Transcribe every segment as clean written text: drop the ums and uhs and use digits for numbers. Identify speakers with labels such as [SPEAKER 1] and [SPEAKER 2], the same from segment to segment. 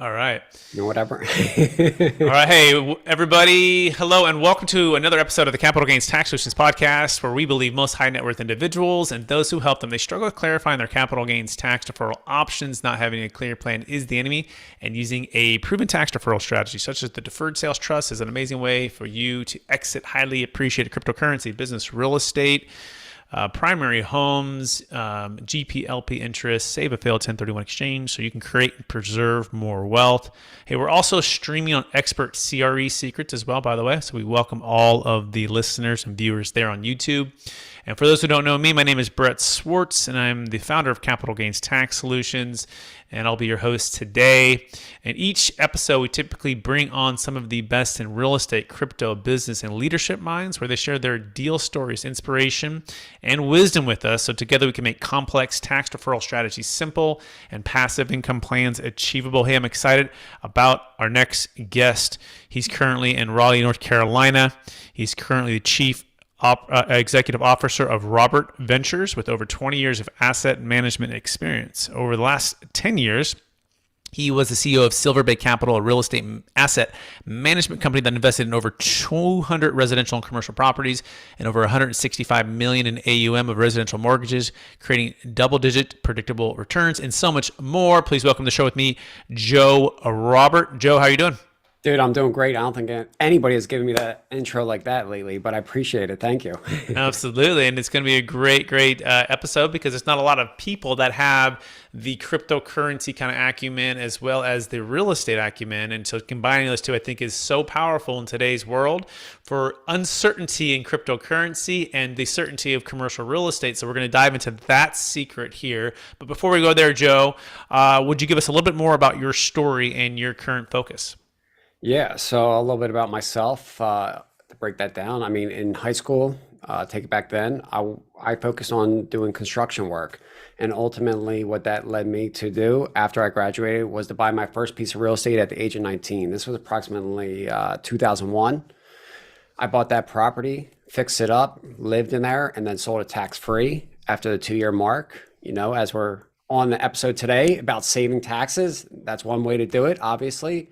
[SPEAKER 1] All right.
[SPEAKER 2] Whatever.
[SPEAKER 1] All right. Hey, everybody. Hello, and welcome to another episode of the Capital Gains Tax Solutions podcast, where we believe most high net worth individuals and those who help them, they struggle with clarifying their capital gains tax deferral options. Not having a clear plan is the enemy, and using a proven tax deferral strategy, such as the deferred sales trust, is an amazing way for you to exit highly appreciated cryptocurrency, business, real estate, primary homes, GPLP interest, save a failed 1031 exchange so you can create and preserve more wealth. Hey, we're also streaming on Expert CRE Secrets as well, by the way. So we welcome all of the listeners and viewers there on YouTube. And for those who don't know me, my name is Brett Swartz, and I'm the founder of Capital Gains Tax Solutions, and I'll be your host today. And each episode, we typically bring on some of the best in real estate, crypto, business, and leadership minds, where they share their deal stories, inspiration, and wisdom with us. So together we can make complex tax deferral strategies simple and passive income plans achievable. Hey, I'm excited about our next guest. He's currently in Raleigh, North Carolina. He's currently the chief executive officer of Robert Ventures with over 20 years of asset management experience. Over the last 10 years, he was the CEO of Silver Bay Capital, a real estate asset management company that invested in over 200 residential and commercial properties and over 165 million in AUM of residential mortgages, creating double-digit predictable returns and so much more. Please welcome to the show with me, Joe Robert. Joe, how are you doing?
[SPEAKER 2] Dude, I'm doing great. I don't think anybody has given me that intro like that lately, but I appreciate it. Thank you.
[SPEAKER 1] Absolutely. And it's going to be a great episode because there's not a lot of people that have the cryptocurrency kind of acumen as well as the real estate acumen. And so combining those two, I think, is so powerful in today's world for uncertainty in cryptocurrency and the certainty of commercial real estate. So we're going to dive into that secret here. But before we go there, Joe, would you give us a little bit more about your story and your current focus?
[SPEAKER 2] Yeah, so a little bit about myself, to break that down. I mean, in high school, take it back then, I focused on doing construction work. And ultimately, what that led me to do after I graduated was to buy my first piece of real estate at the age of 19. This was approximately 2001. I bought that property, fixed it up, lived in there, and then sold it tax-free after the 2-year mark. You know, as we're on the episode today about saving taxes, that's one way to do it, obviously.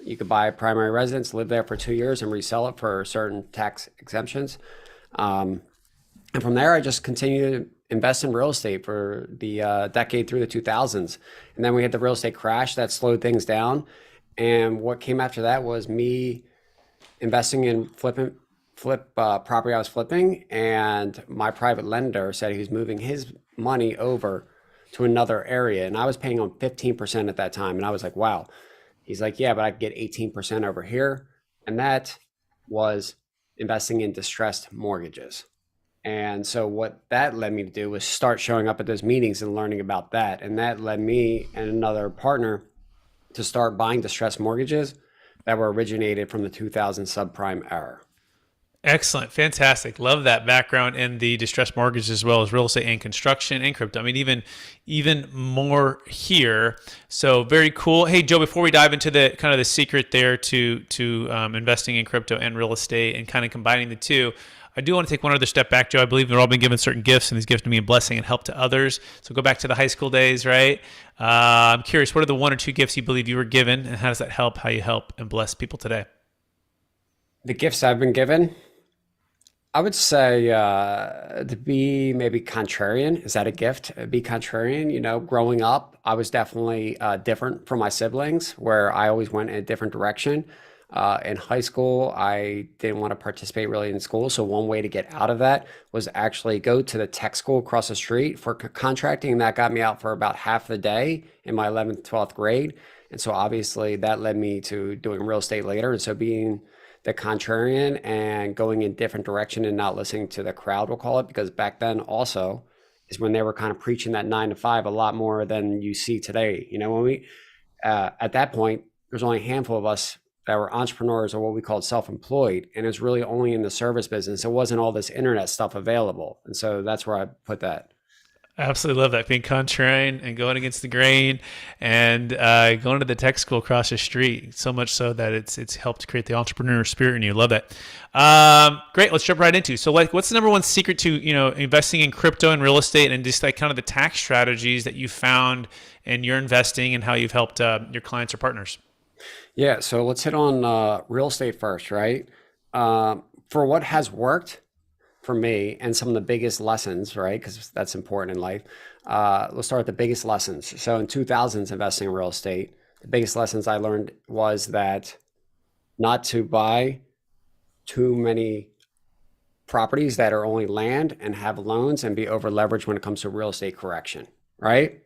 [SPEAKER 2] You could buy a primary residence, live there for 2 years, and resell it for certain tax exemptions. And from there, I just continued to invest in real estate for the decade through the 2000s. And then we had the real estate crash that slowed things down. And what came after that was me investing in property I was flipping. And my private lender said he was moving his money over to another area. And I was paying on 15% at that time. And I was like, wow. He's like, yeah, but I could get 18% over here. And that was investing in distressed mortgages. And so what that led me to do was start showing up at those meetings and learning about that. And that led me and another partner to start buying distressed mortgages that were originated from the 2000 subprime era.
[SPEAKER 1] Excellent. Fantastic. Love that background in the distressed mortgage as well as real estate and construction and crypto. I mean, even more here. So very cool. Hey, Joe, before we dive into the kind of the secret there to investing in crypto and real estate and kind of combining the two, I do want to take one other step back, Joe. I believe we've all been given certain gifts, and these gifts to be a blessing and help to others. So go back to the high school days, right? I'm curious, what are the one or two gifts you believe you were given, and how does that help how you help and bless people today?
[SPEAKER 2] The gifts I've been given, I would say to be maybe contrarian. Is that a gift? Be contrarian. You know, growing up, I was definitely different from my siblings, where I always went in a different direction. In high school, I didn't want to participate really in school. So one way to get out of that was actually go to the tech school across the street for contracting. And that got me out for about half the day in my 11th, 12th grade. And so obviously that led me to doing real estate later. And so being the contrarian and going in different direction and not listening to the crowd, we'll call it, because back then also is when they were kind of preaching that 9 to 5 a lot more than you see today. You know, when we, at that point, there's only a handful of us that were entrepreneurs or what we called self-employed. And it's really only in the service business. It wasn't all this internet stuff available. And so that's where I put that.
[SPEAKER 1] I absolutely love that, being contrarian and going against the grain and going to the tech school across the street, so much so that it's helped create the entrepreneur spirit in you. Love that. Great. Let's jump right into. So like, what's the number one secret to, investing in crypto and real estate and just like kind of the tax strategies that you found in your investing and how you've helped your clients or partners.
[SPEAKER 2] Yeah, so let's hit on real estate first, right? For what has worked for me and some of the biggest lessons, right? Because that's important in life. Let's start with the biggest lessons. So in 2000s, investing in real estate, the biggest lessons I learned was that not to buy too many properties that are only land and have loans and be over leveraged when it comes to real estate correction, right?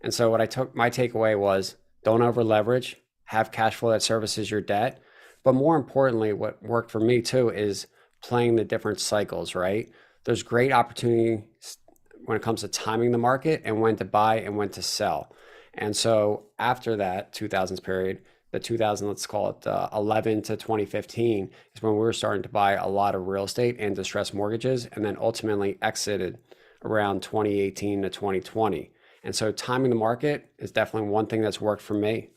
[SPEAKER 2] And so what I took, my takeaway was don't over leverage, have cash flow that services your debt. But more importantly, what worked for me too is playing the different cycles, right? There's great opportunity when it comes to timing the market and when to buy and when to sell. And so after that 2000s period, the 2000, let's call it 11 to 2015 is when we were starting to buy a lot of real estate and distressed mortgages, and then ultimately exited around 2018 to 2020. And so timing the market is definitely one thing that's worked for me.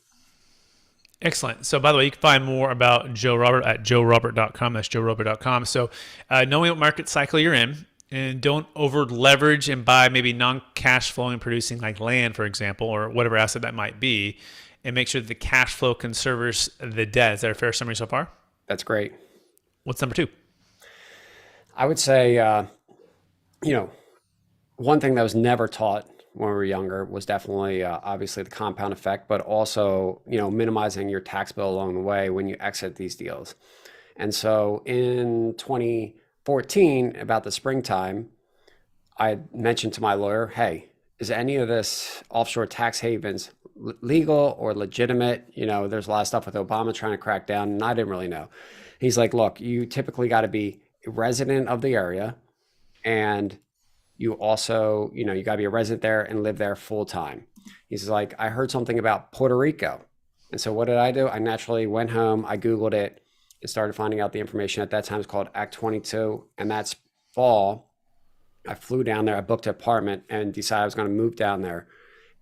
[SPEAKER 1] Excellent. So, by the way, you can find more about Joe Robert at joerobert.com. That's joerobert.com. So, knowing what market cycle you're in, and don't over leverage and buy maybe non-cash flowing producing like land, for example, or whatever asset that might be, and make sure that the cash flow can service the debt. Is that a fair summary so far?
[SPEAKER 2] That's great.
[SPEAKER 1] What's number two?
[SPEAKER 2] I would say, you know, one thing that was never taught when we were younger was definitely obviously the compound effect, but also, minimizing your tax bill along the way when you exit these deals. And so in 2014, about the springtime, I mentioned to my lawyer, hey, is any of this offshore tax havens legal or legitimate? There's a lot of stuff with Obama trying to crack down, and I didn't really know. He's like, look, you typically got to be a resident of the area, and you also, you got to be a resident there and live there full time. He's like, I heard something about Puerto Rico. And so what did I do? I naturally went home, I Googled it, and started finding out the information. At that time, it's called Act 22. And that's fall. I flew down there, I booked an apartment and decided I was going to move down there.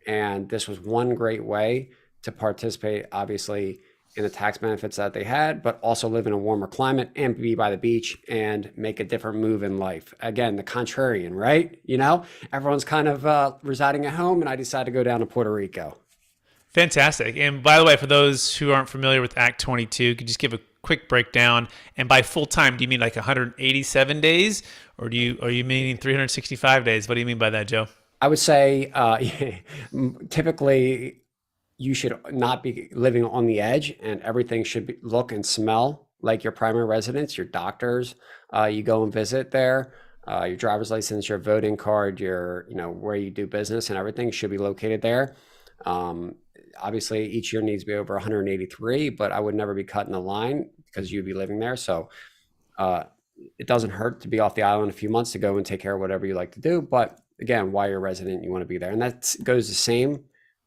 [SPEAKER 2] And this was one great way to participate, obviously, in the tax benefits that they had, but also live in a warmer climate and be by the beach and make a different move in life. Again, the contrarian, right? Everyone's kind of residing at home, and I decided to go down to Puerto Rico.
[SPEAKER 1] Fantastic. And by the way, for those who aren't familiar with Act 22, could you just give a quick breakdown? And by full time, do you mean like 187 days, or are you meaning 365 days? What do you mean by that, Joe?
[SPEAKER 2] I would say typically you should not be living on the edge, and everything should look and smell like your primary residence, your doctors. You go and visit there. Your driver's license, your voting card, your where you do business, and everything should be located there. Obviously, each year needs to be over 183, but I would never be cutting the line because you'd be living there. So it doesn't hurt to be off the island a few months to go and take care of whatever you like to do. But again, while you're a resident, you want to be there. And that goes the same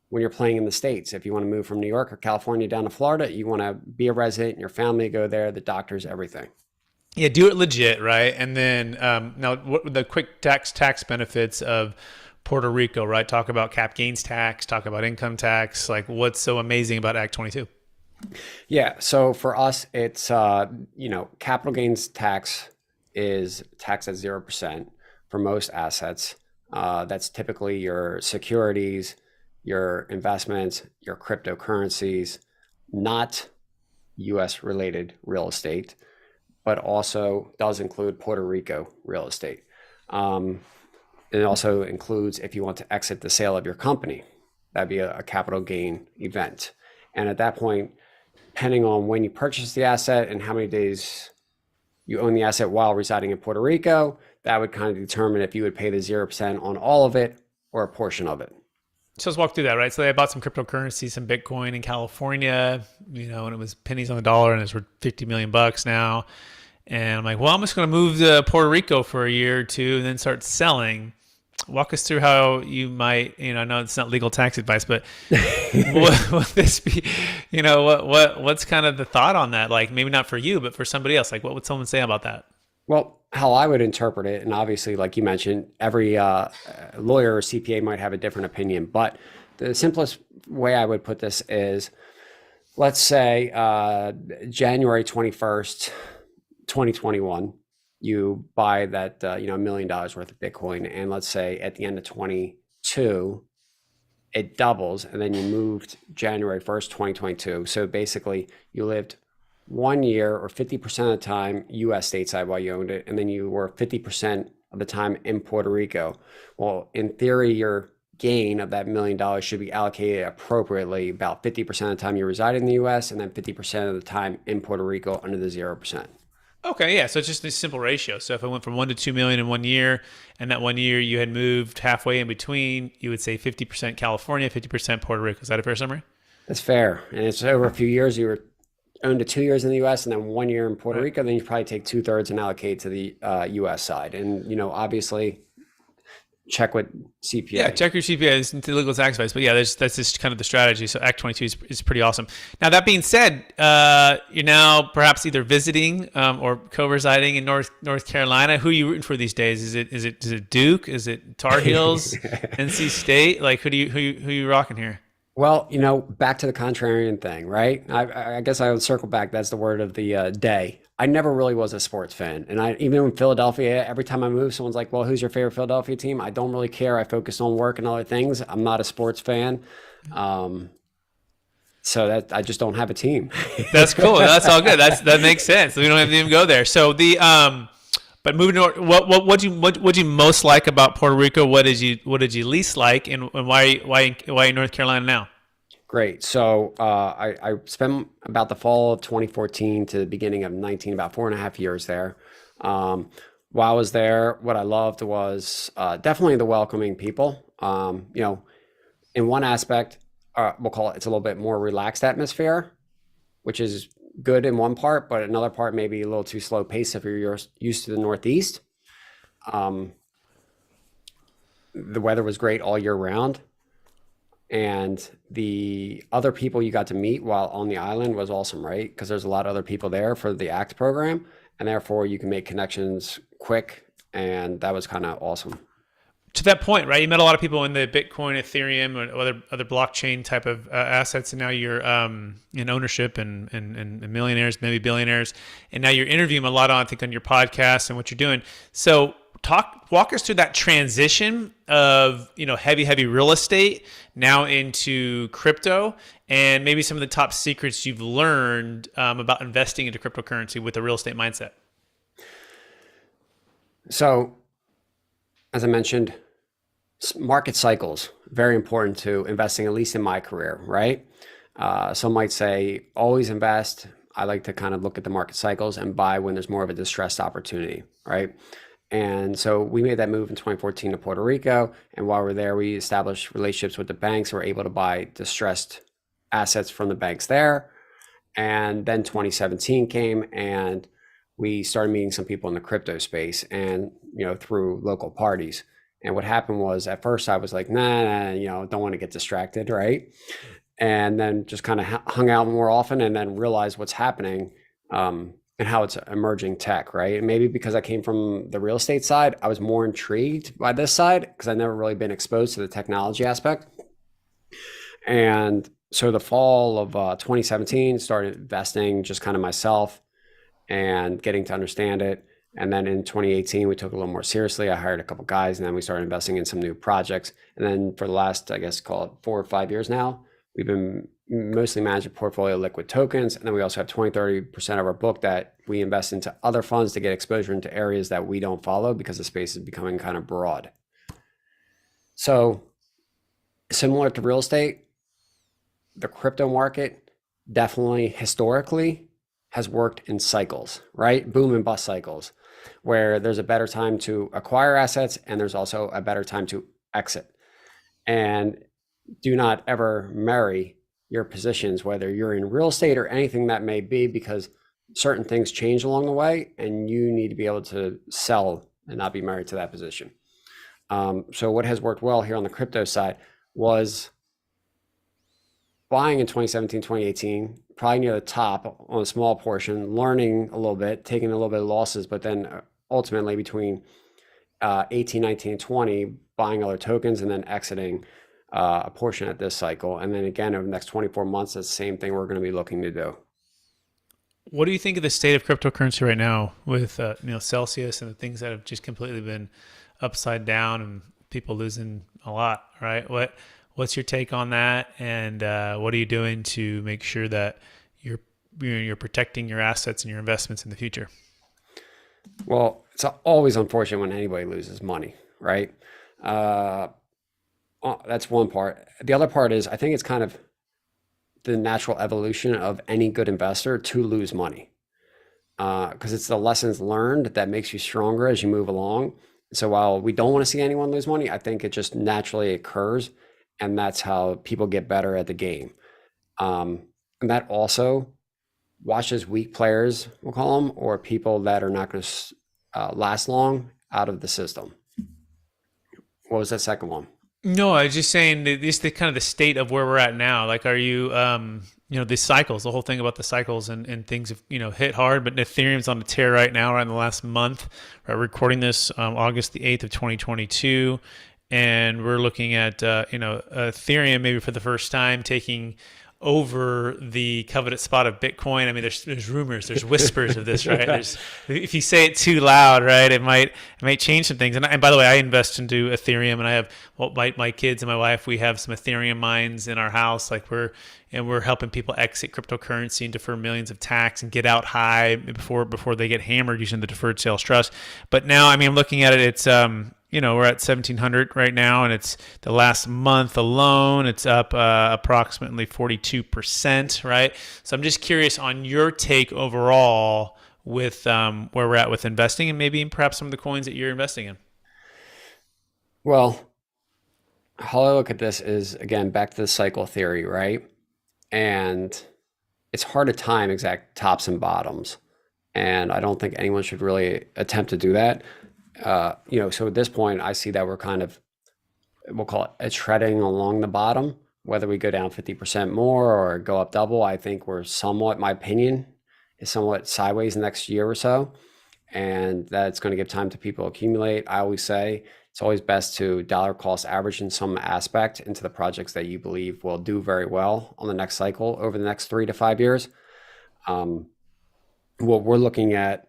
[SPEAKER 2] when you're playing in the States. If you want to move from New York or California down to Florida, you want to be a resident, your family go there, the doctors, everything.
[SPEAKER 1] Yeah, do it legit, right? And then now, what the quick tax benefits of Puerto Rico, right? Talk about cap gains tax, talk about income tax. Like, what's so amazing about Act 22?
[SPEAKER 2] Yeah, so for us, it's capital gains tax is taxed at 0% for most assets. That's typically your securities, your investments, your cryptocurrencies, not US related real estate, but also does include Puerto Rico real estate. It also includes if you want to exit the sale of your company, that'd be a capital gain event. And at that point, depending on when you purchase the asset and how many days you own the asset while residing in Puerto Rico, that would kind of determine if you would pay the 0% on all of it or a portion of it.
[SPEAKER 1] So let's walk through that, right? So they bought some cryptocurrency, some Bitcoin in California, and it was pennies on the dollar, and it's worth 50 million bucks now. And I'm like, well, I'm just going to move to Puerto Rico for a year or two and then start selling. Walk us through how you might, I know it's not legal tax advice, but would this be, what's kind of the thought on that? Like, maybe not for you, but for somebody else. Like, what would someone say about that?
[SPEAKER 2] Well, how I would interpret it, and obviously, like you mentioned, every lawyer or CPA might have a different opinion, but the simplest way I would put this is, let's say January 21st, 2021, you buy that $1 million worth of Bitcoin, and let's say at the end of 22, it doubles, and then you moved January 1st, 2022. So basically, you lived 1 year or 50% of the time US stateside while you owned it, and then you were 50% of the time in Puerto Rico. Well, in theory, your gain of that $1 million should be allocated appropriately, about 50% of the time you reside in the US, and then 50% of the time in Puerto Rico under the 0%.
[SPEAKER 1] Okay, yeah. So it's just a simple ratio. So if it went from 1 to 2 million in 1 year, and that 1 year you had moved halfway in between, you would say 50% California, 50% Puerto Rico. Is that a fair summary?
[SPEAKER 2] That's fair. And it's over a few years. You were owned it 2 years in the US and then 1 year in Puerto
[SPEAKER 1] Right.
[SPEAKER 2] Rico. Then you probably take 2/3 and allocate to the US side. And, obviously check with
[SPEAKER 1] Yeah,
[SPEAKER 2] CPA.
[SPEAKER 1] check your CPA. It's legal tax advice, but yeah, that's just kind of the strategy. So Act 22 is pretty awesome. Now that being said, you're now perhaps either visiting or co-residing in North Carolina. Who are you rooting for these days? Is it Duke? Is it Tar Heels? NC State? Like who you rocking here?
[SPEAKER 2] Well, back to the contrarian thing, right? I guess I would circle back. That's the word of the day. I never really was a sports fan. And even in Philadelphia, every time I move, someone's like, well, who's your favorite Philadelphia team? I don't really care. I focus on work and other things. I'm not a sports fan. Um, so that I just don't have a team.
[SPEAKER 1] That's cool. That's all good. That makes sense. We don't have to even go there. So but moving to what you most like about Puerto Rico? What did you least like, and why in North Carolina now?
[SPEAKER 2] Great. So I spent about the fall of 2014 to the beginning of 19, about 4.5 years there. While I was there, what I loved was definitely the welcoming people. In one aspect, we'll call it, it's a little bit more relaxed atmosphere, which is good in one part, but another part maybe a little too slow pace if you're used to the Northeast. Um, the weather was great all year round. And the other people you got to meet while on the island was awesome, right? Because there's a lot of other people there for the ACT program, and therefore you can make connections quick, and that was kind of awesome.
[SPEAKER 1] To that point, right? You met a lot of people in the Bitcoin, Ethereum, or other blockchain type of assets, and now you're in ownership and millionaires, maybe billionaires, and now you're interviewing a lot on, I think, on your podcast and what you're doing. So walk us through that transition of heavy real estate now into crypto, and maybe some of the top secrets you've learned about investing into cryptocurrency with a real estate mindset.
[SPEAKER 2] So, as I mentioned, market cycles very important to investing, at least in my career, right? Some might say always invest. I like to kind of look at the market cycles and buy when there's more of a distressed opportunity, right? And so we made that move in 2014 to Puerto Rico. And while we're there, we established relationships with the banks. We're able to buy distressed assets from the banks there. And then 2017 came, and we started meeting some people in the crypto space, and through local parties. And what happened was, at first I was like, nah, don't want to get distracted, right? And then just kind of hung out more often, and then realized what's happening, and how it's emerging tech, right? And maybe because I came from the real estate side, I was more intrigued by this side because I've never really been exposed to the technology aspect. And so the fall of 2017, started investing just kind of myself and getting to understand it. And then in 2018, we took it a little more seriously. I hired a couple guys, and then we started investing in some new projects. And then for the last, I guess, call it 4 or 5 years now, we've been mostly managing portfolio of liquid tokens. And then we also have 20-30% of our book that we invest into other funds to get exposure into areas that we don't follow because the space is becoming kind of broad. So similar to real estate, the crypto market definitely historically has worked in cycles, right? Boom and bust cycles, where there's a better time to acquire assets and there's also a better time to exit. And do not ever marry your positions, whether you're in real estate or anything that may be, because certain things change along the way and you need to be able to sell and not be married to that position. So what has worked well here on the crypto side was buying in 2017, 2018, probably near the top on a small portion, learning a little bit, taking a little bit of losses, but then ultimately between 18, 19, and 20, buying other tokens and then exiting a portion at this cycle. And then again, over the next 24 months, that's the same thing we're going to be looking to do.
[SPEAKER 1] What do you think of the state of cryptocurrency right now with Celsius and the things that have just completely been upside down and people losing a lot, right? What's your take on that? And what are you doing to make sure that you're protecting your assets and your investments in the future?
[SPEAKER 2] Well, it's always unfortunate when anybody loses money, right? Uh, that's one part. The other part is I think it's kind of the natural evolution of any good investor to lose money, because it's the lessons learned that makes you stronger as you move along. So while we don't want to see anyone lose money, I think it just naturally occurs, and that's how people get better at the game. And that also watches weak players, we'll call them, or people that are not going to last long out of the system. What was that second one?
[SPEAKER 1] No, I was just saying that this the kind of the state of where we're at now. Like, are you, the cycles, the whole thing about the cycles and things have, hit hard, but Ethereum's on a tear right now, right in the last month. We're recording this August the 8th of 2022. And we're looking at, Ethereum maybe for the first time taking over the coveted spot of Bitcoin. I mean, there's rumors, there's whispers of this, right? If you say it too loud, right, it might change some things. And by the way, I invest into Ethereum, and I have my kids and my wife. We have some Ethereum mines in our house. Like we're helping people exit cryptocurrency and defer millions of tax and get out high before they get hammered using the deferred sales trust. But now, I mean, I'm looking at it. It's we're at 1,700 right now, and it's the last month alone, it's up approximately 42%, right? So I'm just curious on your take overall with where we're at with investing and maybe perhaps some of the coins that you're investing in.
[SPEAKER 2] Well, how I look at this is, again, back to the cycle theory, right? And it's hard to time exact tops and bottoms. And I don't think anyone should really attempt to do that. So at this point, I see that we're kind of, we'll call it a treading along the bottom, whether we go down 50% more or go up double. I think we're somewhat, my opinion is somewhat sideways the next year or so. And that's going to give time to people to accumulate. I always say it's always best to dollar cost average in some aspect into the projects that you believe will do very well on the next cycle over the next 3 to 5 years. What we're looking at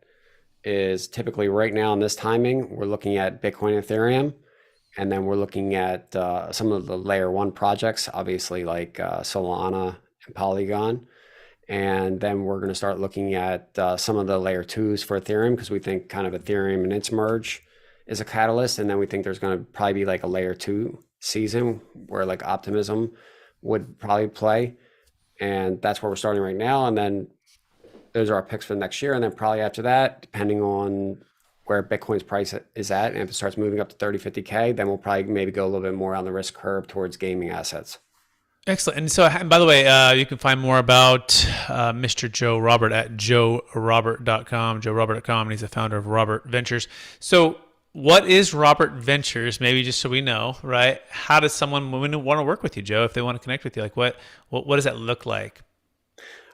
[SPEAKER 2] is typically right now in this timing, we're looking at Bitcoin and Ethereum, and then we're looking at some of the layer one projects, obviously like Solana and Polygon. And then we're going to start looking at some of the layer twos for Ethereum, because we think kind of Ethereum and its merge is a catalyst. And then we think there's going to probably be like a layer two season where like Optimism would probably play. And that's where we're starting right now. And then those are our picks for the next year. And then probably after that, depending on where Bitcoin's price is at, and if it starts moving up to 30, 50K, then we'll probably maybe go a little bit more on the risk curve towards gaming assets.
[SPEAKER 1] Excellent. And so, and by the way, you can find more about Mr. Joe Robert at joerobert.com, joerobert.com, and he's the founder of Robert Ventures. So what is Robert Ventures? Maybe just so we know, right? How does someone want to work with you, Joe, if they want to connect with you? Like what does that look like?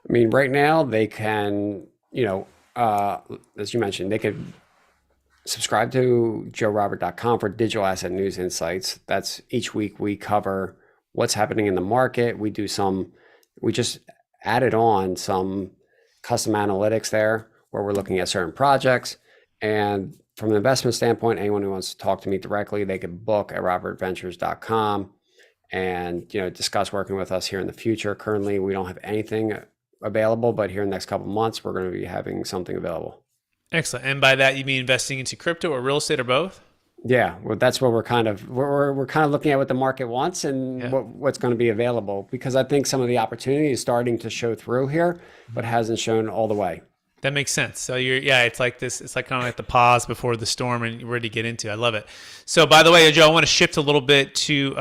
[SPEAKER 2] I mean, right now they can, as you mentioned, they could subscribe to joerobert.com for digital asset news insights. That's each week we cover what's happening in the market. We just added on some custom analytics there where we're looking at certain projects. And from an investment standpoint, anyone who wants to talk to me directly, they can book at robertventures.com and, discuss working with us here in the future. Currently, we don't have anything available, but here in the next couple of months, we're going to be having something available.
[SPEAKER 1] Excellent. And by that, you mean investing into crypto or real estate or both?
[SPEAKER 2] Yeah, well, that's what we're kind of looking at what the market wants and what's going to be available, because I think some of the opportunity is starting to show through here, but hasn't shown all the way.
[SPEAKER 1] That makes sense. So it's like this. It's like kind of like the pause before the storm, and you're ready to get into. I love it. So, by the way, Joe, I want to shift a little bit to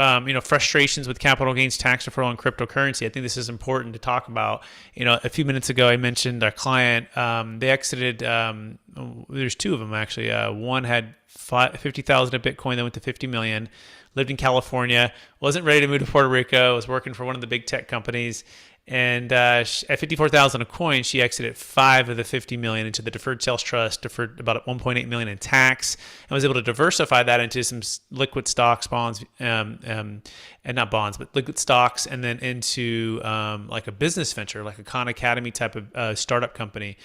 [SPEAKER 1] frustrations with capital gains tax deferral and cryptocurrency. I think this is important to talk about. A few minutes ago, I mentioned our client. They exited. There's two of them actually. One had 50,000 of Bitcoin, then went to 50 million. Lived in California, wasn't ready to move to Puerto Rico. Was working for one of the big tech companies. And at 54,000 a coin, she exited 5 of the 50 million into the deferred sales trust, deferred about 1.8 million in tax, and was able to diversify that into some liquid stocks, bonds, and not bonds, but liquid stocks, and then into like a business venture, like a Khan Academy type of startup company.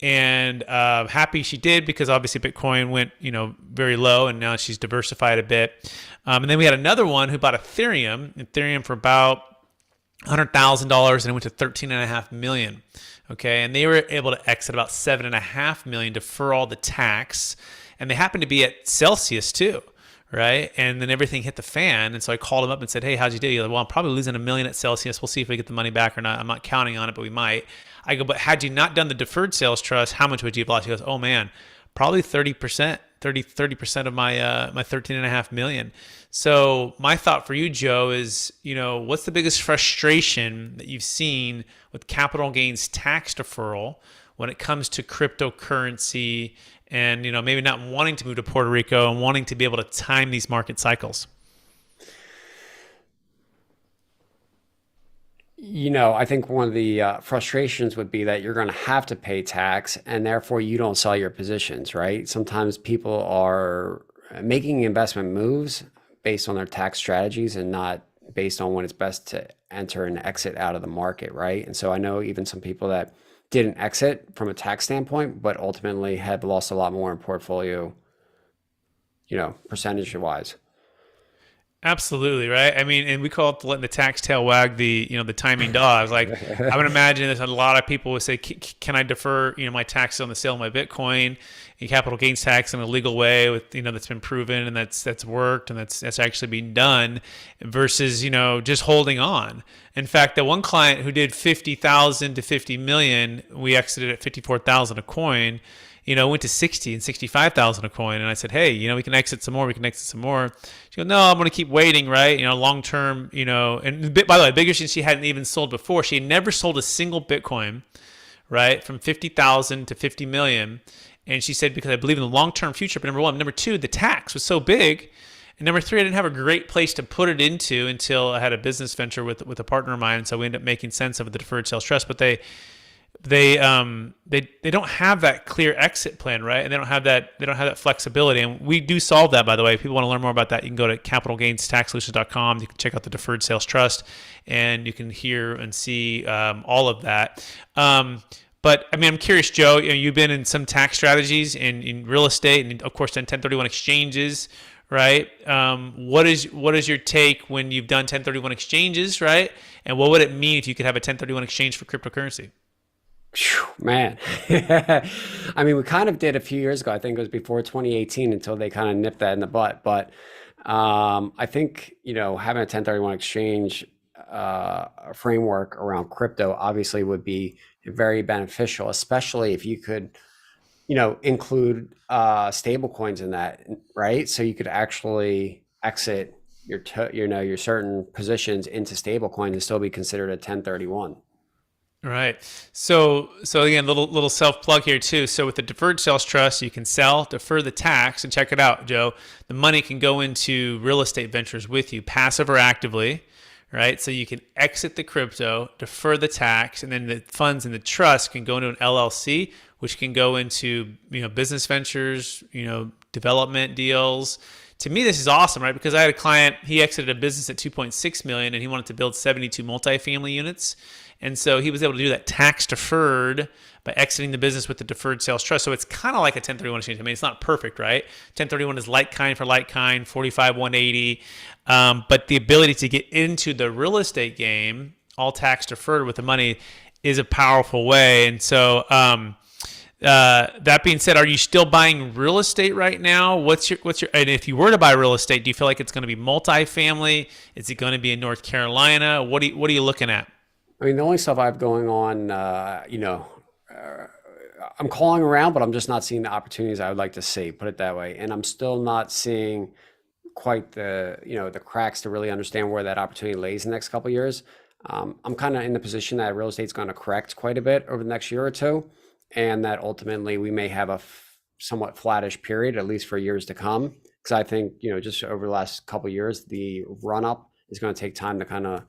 [SPEAKER 1] And happy she did, because obviously Bitcoin went very low, and now she's diversified a bit. And then we had another one who bought Ethereum for about $100,000 and it went to 13.5 million. Okay, and they were able to exit about 7.5 million, defer all the tax, and they happened to be at Celsius too, right? And then everything hit the fan, and so I called him up and said, "Hey, how'd you do?" He's like, "Well, I'm probably losing $1 million at Celsius. We'll see if we get the money back or not. I'm not counting on it, but we might." I go, "But had you not done the deferred sales trust, how much would you have lost?" He goes, "Oh man, probably 30%." 30% of my 13.5 million. So my thought for you, Joe, is, what's the biggest frustration that you've seen with capital gains tax deferral when it comes to cryptocurrency and, maybe not wanting to move to Puerto Rico and wanting to be able to time these market cycles?
[SPEAKER 2] I think one of the frustrations would be that you're going to have to pay tax and therefore you don't sell your positions, right? Sometimes people are making investment moves based on their tax strategies and not based on when it's best to enter and exit out of the market, right? And so I know even some people that didn't exit from a tax standpoint, but ultimately had lost a lot more in portfolio, percentage wise.
[SPEAKER 1] Absolutely, right? I mean, and we call it letting the tax tail wag the timing dog. Like, I would imagine there's a lot of people would say, "Can I defer, my taxes on the sale of my Bitcoin, capital gains tax in a legal way with, that's been proven and that's worked and that's actually being done, versus, just holding on." In fact, the one client who did 50,000 to 50 million, we exited at 54,000 a coin. Went to 60 and 65,000 a coin. And I said, "Hey, we can exit some more. We can exit some more." She goes, "No, I'm going to keep waiting, right? Long term, and by the way, bigger since she hadn't even sold before. She had never sold a single Bitcoin, right? From 50,000 to 50 million. And she said, because I believe in the long-term future, but number one. Number two, the tax was so big. And number three, I didn't have a great place to put it into until I had a business venture with a partner of mine. And so we ended up making sense of the deferred sales trust, but they don't have that clear exit plan, right? And they don't have that flexibility. And we do solve that, by the way. If people want to learn more about that, you can go to capitalgainstaxsolutions.com. You can check out the deferred sales trust, and you can hear and see all of that. But I mean, I'm curious, Joe. You've been in some tax strategies in real estate, and of course, done 1031 exchanges, right? What is your take when you've done 1031 exchanges, right? And what would it mean if you could have a 1031 exchange for cryptocurrency?
[SPEAKER 2] Man, I mean, we kind of did a few years ago. I think it was before 2018 until they kind of nipped that in the butt. But I think, having a 1031 exchange framework around crypto obviously would be very beneficial, especially if you could, include stable coins in that, right? So you could actually exit your certain positions into stable coins and still be considered a 1031.
[SPEAKER 1] Right. So again, little self plug here too. So with the deferred sales trust, you can sell, defer the tax, and check it out, Joe. The money can go into real estate ventures with you, passive or actively, right? So you can exit the crypto, defer the tax, and then the funds in the trust can go into an LLC, which can go into business ventures, development deals. To me, this is awesome, right? Because I had a client, he exited a business at 2.6 million, and he wanted to build 72 multifamily units. And so he was able to do that tax deferred by exiting the business with the deferred sales trust. So it's kind of like a 1031 exchange. I mean, it's not perfect, right? 1031 is like kind for like kind, 45 180. But the ability to get into the real estate game, all tax deferred with the money, is a powerful way. And so that being said, are you still buying real estate right now? What's your and if you were to buy real estate, do you feel like it's going to be multifamily? Is it going to be in North Carolina? What are you looking at?
[SPEAKER 2] I mean, the only stuff I have going on, I'm calling around, but I'm just not seeing the opportunities I would like to see, put it that way. And I'm still not seeing quite the cracks to really understand where that opportunity lays in the next couple of years. I'm kind of in the position that real estate's going to correct quite a bit over the next year or two, and that ultimately we may have a somewhat flattish period, at least for years to come. Because I think, just over the last couple of years, the run up is going to take time to kind of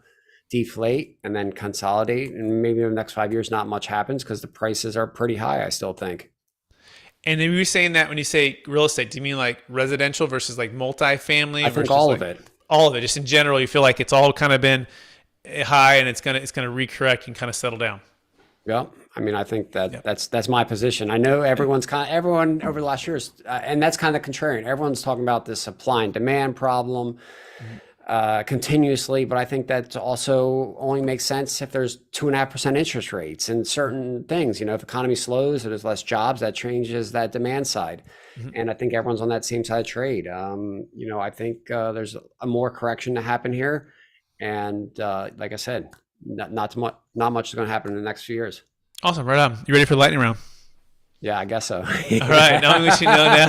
[SPEAKER 2] deflate and then consolidate, and maybe in the next 5 years not much happens because the prices are pretty high, I still think.
[SPEAKER 1] And then you're saying that when you say real estate, do you mean like residential versus like multifamily?
[SPEAKER 2] I think all of
[SPEAKER 1] like,
[SPEAKER 2] it.
[SPEAKER 1] All of it. Just in general, you feel like it's all kind of been high and it's gonna recorrect and kind of settle down.
[SPEAKER 2] Yeah, I mean, I think that
[SPEAKER 1] Yep.
[SPEAKER 2] that's my position. I know everyone over the last years, and that's kind of contrarian. Everyone's talking about this supply and demand problem
[SPEAKER 1] Mhm.
[SPEAKER 2] continuously, but I think that also only makes sense if there's 2.5% interest rates and certain things. If economy slows or there's less jobs, that changes that demand side.
[SPEAKER 1] Mhm.
[SPEAKER 2] And I think everyone's on that same side of trade. I think there's a more correction to happen here, and like I said, not much is going to happen in the next few years.
[SPEAKER 1] Awesome. Right on. You ready for the lightning round?
[SPEAKER 2] Yeah, I guess so.
[SPEAKER 1] All right. Knowing what you know now,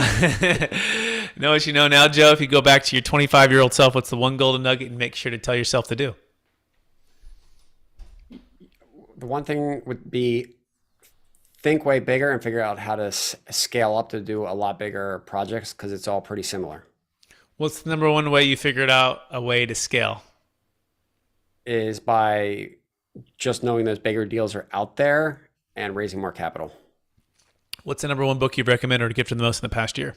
[SPEAKER 1] know what you know now, Joe. If you go back to your 25-year-old self, what's the one golden nugget and make sure to tell yourself to do?
[SPEAKER 2] The one thing would be think way bigger and figure out how to scale up to do a lot bigger projects because it's all pretty similar.
[SPEAKER 1] What's the number one way you figured out a way to scale?
[SPEAKER 2] Is by just knowing those bigger deals are out there and raising more capital.
[SPEAKER 1] What's the number one book you've recommended or gifted the most in the past year?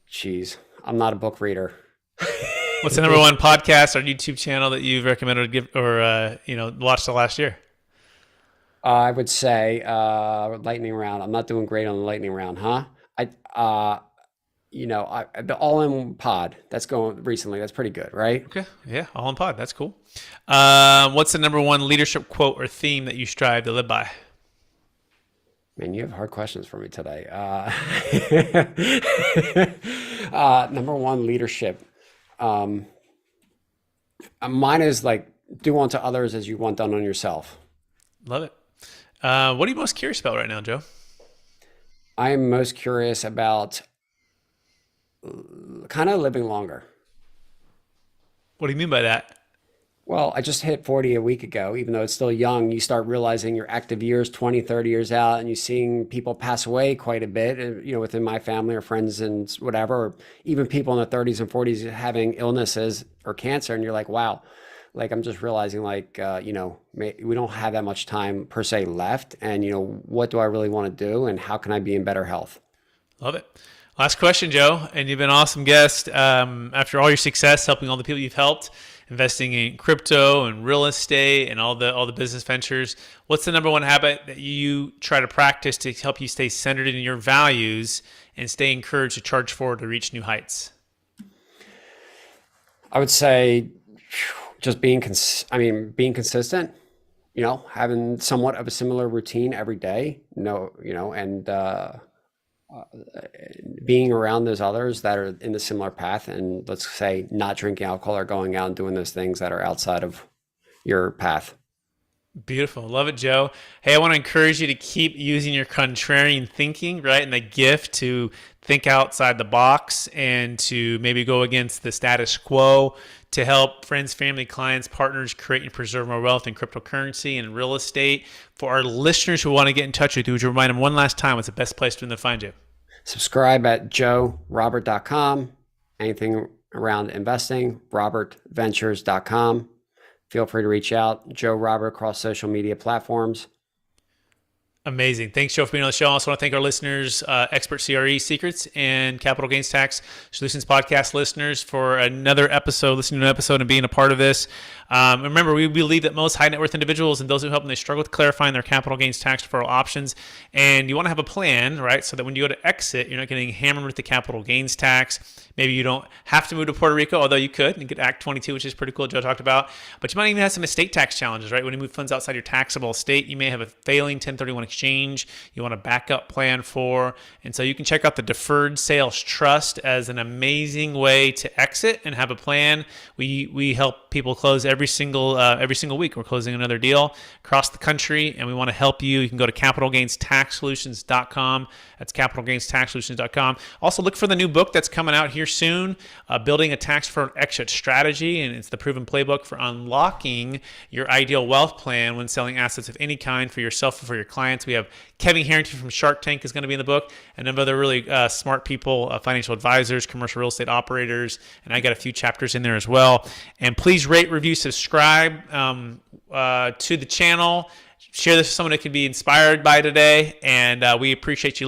[SPEAKER 2] Jeez, I'm not a book reader.
[SPEAKER 1] What's the number one podcast or YouTube channel that you've recommended or watched the last year?
[SPEAKER 2] I would say lightning round. I'm not doing great on the lightning round, huh? The All In Pod that's going recently. That's pretty good, right?
[SPEAKER 1] Okay. Yeah. All in pod. That's cool. What's the number one leadership quote or theme that you strive to live by?
[SPEAKER 2] Man, you have hard questions for me today. Number one, leadership. Mine is like do unto others as you want done on yourself.
[SPEAKER 1] Love it. What are you most curious about right now, Joe?
[SPEAKER 2] I am most curious about kind of living longer.
[SPEAKER 1] What do you mean by that?
[SPEAKER 2] Well, I just hit 40 a week ago. Even though it's still young, you start realizing your active years, 20, 30 years out, and you're seeing people pass away quite a bit, within my family or friends and whatever, or even people in their 30s and 40s having illnesses or cancer. And you're like, wow, like I'm just realizing we don't have that much time per se left. And, what do I really want to do and how can I be in better health?
[SPEAKER 1] Love it. Last question, Joe. And you've been an awesome guest. After all your success, helping all the people you've helped, investing in crypto and real estate and all the business ventures, what's the number one habit that you try to practice to help you stay centered in your values and stay encouraged to charge forward to reach new heights?
[SPEAKER 2] I would say just being consistent, having somewhat of a similar routine every day, and being around those others that are in the similar path, and let's say not drinking alcohol or going out and doing those things that are outside of your path.
[SPEAKER 1] Beautiful. Love it, Joe. Hey, I want to encourage you to keep using your contrarian thinking, right? And the gift to think outside the box and to maybe go against the status quo to help friends, family, clients, partners create and preserve more wealth in cryptocurrency and real estate. For our listeners who want to get in touch with you, would you remind them one last time what's the best place for them to find you?
[SPEAKER 2] Subscribe at joerobert.com. Anything around investing, robertventures.com. Feel free to reach out. Joe Robert across social media platforms.
[SPEAKER 1] Amazing. Thanks, Joe, for being on the show. I also want to thank our listeners, Expert CRE Secrets and Capital Gains Tax Solutions podcast listeners for another episode, listening to an episode and being a part of this. Remember, we believe that most high net worth individuals and those who help them, they struggle with clarifying their capital gains tax deferral options. And you want to have a plan, right? So that when you go to exit, you're not getting hammered with the capital gains tax. Maybe you don't have to move to Puerto Rico, although you could, and get Act 22, which is pretty cool, Joe talked about. But you might even have some estate tax challenges, right? When you move funds outside your taxable estate, you may have a failing 1031 exchange you want a backup plan for. And so you can check out the Deferred Sales Trust as an amazing way to exit and have a plan. We help people close every single week. We're closing another deal across the country, and we want to help you. You can go to capitalgainstaxsolutions.com. That's capitalgainstaxsolutions.com. Also, look for the new book that's coming out here soon, Building a Tax Deferred Exit Strategy, and it's the proven playbook for unlocking your ideal wealth plan when selling assets of any kind for yourself or for your clients. We have Kevin Harrington from Shark Tank is going to be in the book, and a number of other really smart people, financial advisors, commercial real estate operators, and I got a few chapters in there as well. And please rate, review, subscribe to the channel. Share this with someone that can be inspired by today, and we appreciate you listening.